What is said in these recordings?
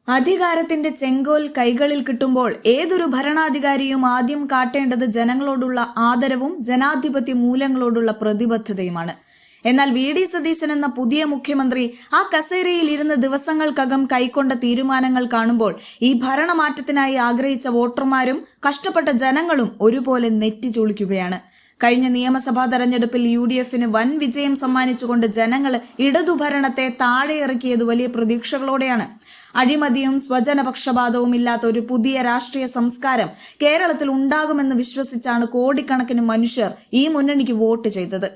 അധികാരത്തിന്റെ ചെങ്കോൽ കൈകളിൽ കിട്ടുമ്പോൾ ഏതൊരു ഭരണാധികാരിയും ആദ്യം കാട്ടേണ്ടത് ജനങ്ങളോടുള്ള ആദരവും ജനാധിപത്യ മൂല്യങ്ങളോടുള്ള പ്രതിബദ്ധതയുമാണ്. എന്നാൽ വി.ഡി. സതീശൻ എന്ന പുതിയ മുഖ്യമന്ത്രി ആ കസേരയിൽ ഇരുന്ന് ദിവസങ്ങൾക്കകം കൈക്കൊണ്ട തീരുമാനങ്ങൾ കാണുമ്പോൾ ഈ ഭരണമാറ്റത്തിനായി ആഗ്രഹിച്ച വോട്ടർമാരും കഷ്ടപ്പെട്ട ജനങ്ങളും ഒരുപോലെ നെറ്റിചുളിക്കുകയാണ്. കഴിഞ്ഞ നിയമസഭാ തെരഞ്ഞെടുപ്പിൽ UDFന് വൻ വിജയം സമ്മാനിച്ചുകൊണ്ട് ജനങ്ങൾ ഇടതുഭരണത്തെ താഴെയിറക്കിയത് വലിയ പ്രതീക്ഷകളോടെയാണ്. അഴിമതിയും സ്വജനപക്ഷപാതവും ഇല്ലാത്ത ഒരു പുതിയ രാഷ്ട്രീയ സംസ്കാരം കേരളത്തിൽ ഉണ്ടാകുമെന്ന് വിശ്വസിച്ചാണ് കോടിക്കണക്കിന് മനുഷ്യർ ഈ മുന്നണിക്ക് വോട്ട് ചെയ്തത്.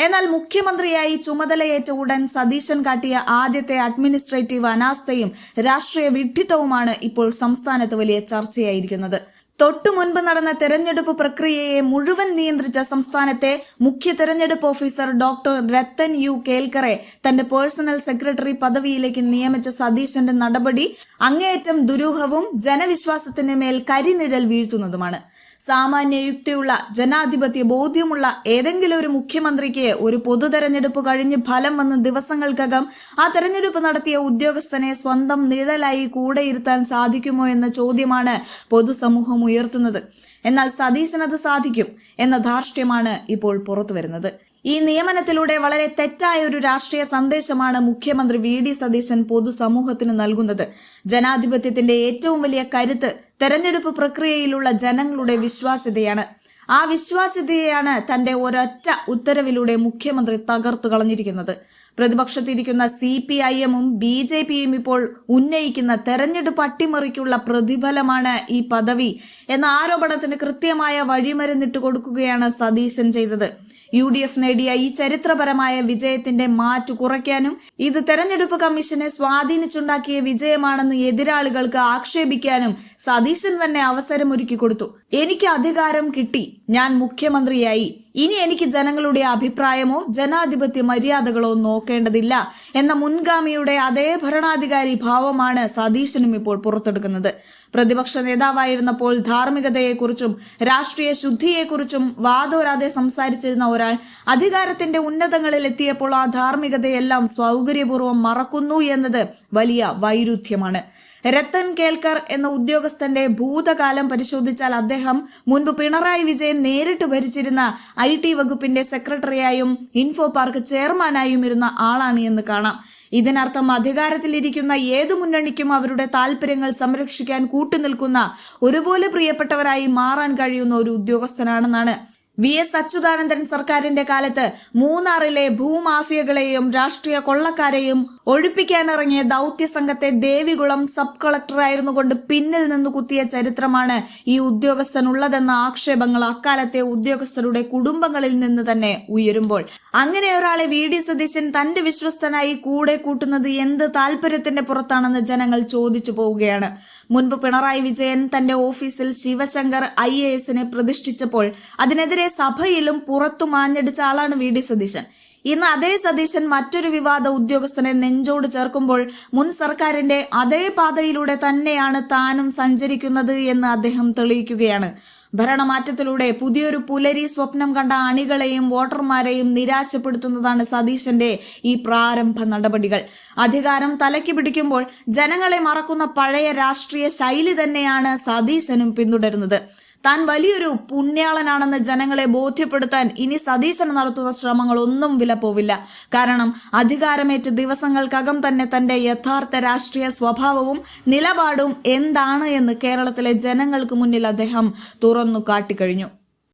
എന്നാൽ മുഖ്യമന്ത്രിയായി ചുമതലയേറ്റ ഉടൻ സതീശൻ കാട്ടിയ ആദ്യത്തെ അഡ്മിനിസ്ട്രേറ്റീവ് അനാസ്ഥയും രാഷ്ട്രീയ വിഡ്ഢിത്തവുമാണ് ഇപ്പോൾ സംസ്ഥാനത്ത് വലിയ ചർച്ചയായിരിക്കുന്നത്. തൊട്ടു മുൻപ് നടന്ന തെരഞ്ഞെടുപ്പ് പ്രക്രിയയെ മുഴുവൻ നിയന്ത്രിച്ച സംസ്ഥാനത്തെ മുഖ്യ തെരഞ്ഞെടുപ്പ് ഓഫീസർ ഡോക്ടർ രത്തൻ യു കേൽക്കറെ തന്റെ പേഴ്സണൽ സെക്രട്ടറി പദവിയിലേക്ക് നിയമിച്ച സതീശന്റെ നടപടി അങ്ങേയറ്റം ദുരൂഹവും ജനവിശ്വാസത്തിന് മേൽ കരിനിഴൽ വീഴ്ത്തുന്നതുമാണ്. സാമാന്യ യുക്തിയുള്ള ജനാധിപത്യ ബോധ്യമുള്ള ഏതെങ്കിലും ഒരു മുഖ്യമന്ത്രിക്ക് ഒരു പൊതു തെരഞ്ഞെടുപ്പ് കഴിഞ്ഞ് ഫലം വന്ന ദിവസങ്ങൾക്കകം ആ തെരഞ്ഞെടുപ്പ് നടത്തിയ ഉദ്യോഗസ്ഥനെ സ്വന്തം നിഴലായി കൂടെ ഇരുത്താൻ സാധിക്കുമോ എന്ന ചോദ്യമാണ് പൊതുസമൂഹം ഉയർത്തുന്നത്. എന്നാൽ സതീശനത് സാധിക്കും എന്ന ധാർഷ്ട്യമാണ് ഇപ്പോൾ പുറത്തുവരുന്നത്. ഈ നിയമനത്തിലൂടെ വളരെ തെറ്റായ ഒരു രാഷ്ട്രീയ സന്ദേശമാണ് മുഖ്യമന്ത്രി വി.ഡി. സതീശൻ പൊതുസമൂഹത്തിന് നൽകുന്നത്. ജനാധിപത്യത്തിന്റെ ഏറ്റവും വലിയ കരുത്ത് തെരഞ്ഞെടുപ്പ് പ്രക്രിയയിലുള്ള ജനങ്ങളുടെ വിശ്വാസ്യതയാണ്. ആ വിശ്വാസ്യതയെയാണ് തന്റെ ഒരൊറ്റ ഉത്തരവിലൂടെ മുഖ്യമന്ത്രി തകർത്തു കളഞ്ഞിരിക്കുന്നത്. പ്രതിപക്ഷത്തിരിക്കുന്ന CPIM-ഉം BJP-യും ഇപ്പോൾ ഉന്നയിക്കുന്ന തെരഞ്ഞെടുപ്പ് അട്ടിമറിക്കുള്ള പ്രതിഫലമാണ് ഈ പദവി എന്ന ആരോപണത്തിന് കൃത്യമായ വഴിമരുന്നിട്ട് കൊടുക്കുകയാണ് സതീശൻ ചെയ്തത്. UDF നേടിയ ഈ ചരിത്രപരമായ വിജയത്തിന്റെ മാറ്റു കുറയ്ക്കാനും ഇത് തെരഞ്ഞെടുപ്പ് കമ്മീഷനെ സ്വാധീനിച്ചുണ്ടാക്കിയ വിജയമാണെന്ന് എതിരാളികൾക്ക് ആക്ഷേപിക്കാനും സതീശൻ തന്നെ അവസരമൊരുക്കി കൊടുത്തു. എനിക്ക് അധികാരം കിട്ടി, ഞാൻ മുഖ്യമന്ത്രിയായി, ഇനി എനിക്ക് ജനങ്ങളുടെ അഭിപ്രായമോ ജനാധിപത്യ മര്യാദകളോ നോക്കേണ്ടതില്ല എന്ന മുൻഗാമിയുടെ അതേ ഭരണാധികാരി ഭാവമാണ് സതീശനും ഇപ്പോൾ പുറത്തെടുക്കുന്നത്. പ്രതിപക്ഷ നേതാവായിരുന്നപ്പോൾ ധാർമ്മികതയെക്കുറിച്ചും രാഷ്ട്രീയ ശുദ്ധിയെക്കുറിച്ചും വാദോരാതെ സംസാരിച്ചിരുന്ന ഒരാൾ അധികാരത്തിന്റെ ഉന്നതങ്ങളിൽ എത്തിയപ്പോൾ ആ ധാർമ്മികതയെല്ലാം സൗകര്യപൂർവ്വം മറക്കുന്നു എന്നത് വലിയ വൈരുദ്ധ്യമാണ്. രത്തൻ കേൽക്കർ എന്ന ഉദ്യോഗസ്ഥന്റെ ഭൂതകാലം പരിശോധിച്ചാൽ അദ്ദേഹം മുൻപ് പിണറായി വിജയൻ നേരിട്ട് ഭരിച്ചിരുന്ന IT വകുപ്പിന്റെ സെക്രട്ടറിയായും ഇൻഫോ പാർക്ക് ചെയർമാനായും ഇരുന്ന ആളാണ് എന്ന് കാണാം. ഇതിനർത്ഥം അധികാരത്തിലിരിക്കുന്ന ഏതു മുന്നണിക്കും അവരുടെ താല്പര്യങ്ങൾ സംരക്ഷിക്കാൻ കൂട്ടുനിൽക്കുന്ന ഒരുപോലെ പ്രിയപ്പെട്ടവരായി മാറാൻ കഴിയുന്ന ഒരു ഉദ്യോഗസ്ഥനാണെന്നാണ്. VS അച്യുതാനന്ദൻ സർക്കാരിന്റെ കാലത്ത് മൂന്നാറിലെ ഭൂമാഫിയകളെയും രാഷ്ട്രീയ കൊള്ളക്കാരെയും ഒഴിപ്പിക്കാനിറങ്ങിയ ദൗത്യ സംഘത്തെ ദേവികുളം സബ് കളക്ടറായിരുന്നു കൊണ്ട് പിന്നിൽ നിന്ന് കുത്തിയ ചരിത്രമാണ് ഈ ഉദ്യോഗസ്ഥനുള്ളതെന്ന ആക്ഷേപങ്ങൾ അക്കാലത്തെ ഉദ്യോഗസ്ഥരുടെ കുടുംബങ്ങളിൽ നിന്ന് തന്നെ ഉയരുമ്പോൾ അങ്ങനെ ഒരാളെ വി.ഡി. സതീശൻ തന്റെ വിശ്വസ്തനായി കൂടെ കൂട്ടുന്നത് എന്ത് താല്പര്യത്തിന്റെ പുറത്താണെന്ന് ജനങ്ങൾ ചോദിച്ചു പോവുകയാണ്. മുൻപ് പിണറായി വിജയൻ തന്റെ ഓഫീസിൽ ശിവശങ്കർ IAS-നെ പ്രതിഷ്ഠിച്ചപ്പോൾ അതിനെതിരെ സഭയിലും പുറത്തും ആഞ്ഞടിച്ച ആളാണ് വി.ഡി. സതീശൻ. ഇന്ന് അതേ സതീശൻ മറ്റൊരു വിവാദ ഉദ്യോഗസ്ഥനെ നെഞ്ചോട് ചേർക്കുമ്പോൾ മുൻ സർക്കാരിന്റെ അതേ പാതയിലൂടെ തന്നെയാണ് താനും സഞ്ചരിക്കുന്നത് എന്ന് അദ്ദേഹം തെളിയിക്കുകയാണ്. ഭരണമാറ്റത്തിലൂടെ പുതിയൊരു പുലരി സ്വപ്നം കണ്ട അണികളെയും വോട്ടർമാരെയും നിരാശപ്പെടുത്തുന്നതാണ് സതീശന്റെ ഈ പ്രാരംഭ നടപടികൾ. അധികാരം തലയ്ക്ക് പിടിക്കുമ്പോൾ ജനങ്ങളെ മറക്കുന്ന പഴയ രാഷ്ട്രീയ ശൈലി തന്നെയാണ് സതീശനും പിന്തുടരുന്നത്. താൻ വലിയൊരു പുണ്യാളനാണെന്ന് ജനങ്ങളെ ബോധ്യപ്പെടുത്താൻ ഇനി സതീശൻ നടത്തുന്ന ശ്രമങ്ങളൊന്നും വില പോവില്ല. കാരണം അധികാരമേറ്റ് ദിവസങ്ങൾക്കകം തന്നെ തന്റെ യഥാർത്ഥ രാഷ്ട്രീയ സ്വഭാവവും നിലപാടും എന്താണ് എന്ന് കേരളത്തിലെ ജനങ്ങൾക്ക് മുന്നിൽ അദ്ദേഹം തുറന്നു കാട്ടിക്കഴിഞ്ഞു.